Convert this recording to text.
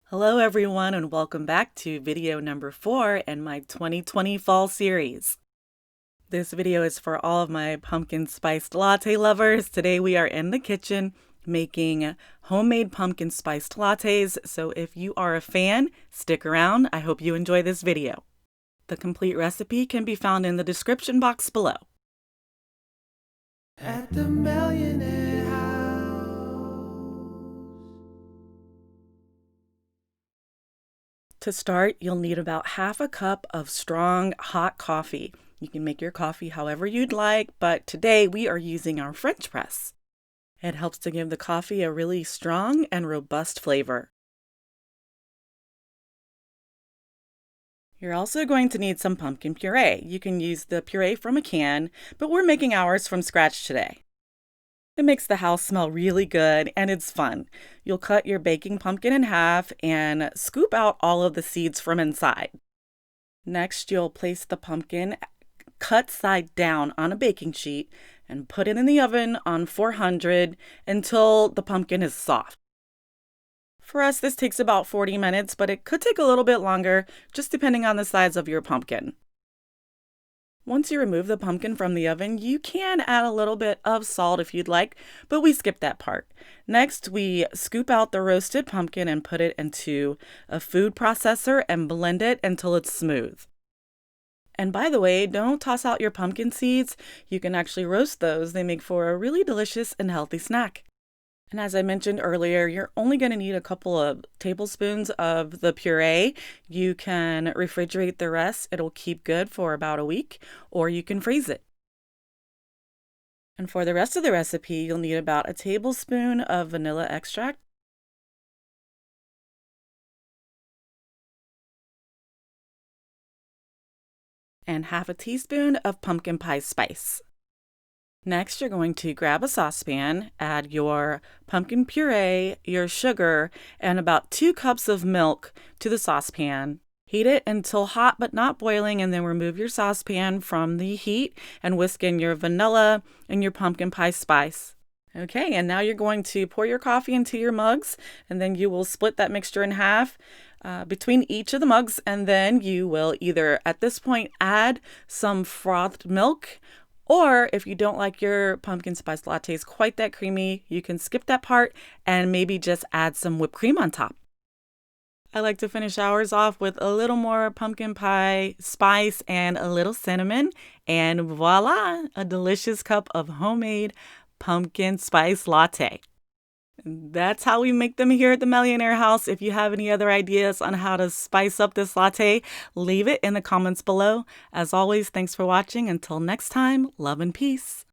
Hello everyone and welcome back to video number 4 in my 2020 fall series. This video is for all of my pumpkin spiced latte lovers. Today we are in the kitchen making homemade pumpkin spiced lattes, so if you are a fan, stick around. I hope you enjoy this video. The complete recipe can be found in the description box below. At the Millionaire House. To start, you'll need about half a cup of strong hot coffee. You can make your coffee however you'd like, but today we are using our French press. It helps to give the coffee a really strong and robust flavor. You're also going to need some pumpkin puree. You can use the puree from a can, but we're making ours from scratch today. It makes the house smell really good and it's fun. You'll cut your baking pumpkin in half and scoop out all of the seeds from inside. Next, you'll place the pumpkin cut side down on a baking sheet and put it in the oven on 400 until the pumpkin is soft. For us, this takes about 40 minutes, but it could take a little bit longer, just depending on the size of your pumpkin. Once you remove the pumpkin from the oven, you can add a little bit of salt if you'd like, but we skipped that part. Next, we scoop out the roasted pumpkin and put it into a food processor and blend it until it's smooth. And by the way, don't toss out your pumpkin seeds. You can actually roast those. They make for a really delicious and healthy snack. And as I mentioned earlier, you're only going to need a couple of tablespoons of the puree. You can refrigerate the rest. It'll keep good for about a week, or you can freeze it. And for the rest of the recipe, you'll need about a tablespoon of vanilla extract, and half a teaspoon of pumpkin pie spice. Next, you're going to grab a saucepan, add your pumpkin puree, your sugar, and about 2 cups of milk to the saucepan. Heat it until hot but not boiling, and then remove your saucepan from the heat and whisk in your vanilla and your pumpkin pie spice. Okay, and now you're going to pour your coffee into your mugs, and then you will split that mixture in half between each of the mugs, and then you will either at this point add some frothed milk, or if you don't like your pumpkin spice lattes quite that creamy, you can skip that part and maybe just add some whipped cream on top. I like to finish ours off with a little more pumpkin pie spice and a little cinnamon, and voila, a delicious cup of homemade pumpkin spice latte. That's how we make them here at the Millionaire House. If you have any other ideas on how to spice up this latte, leave it in the comments below. As always, thanks for watching. Until next time, love and peace.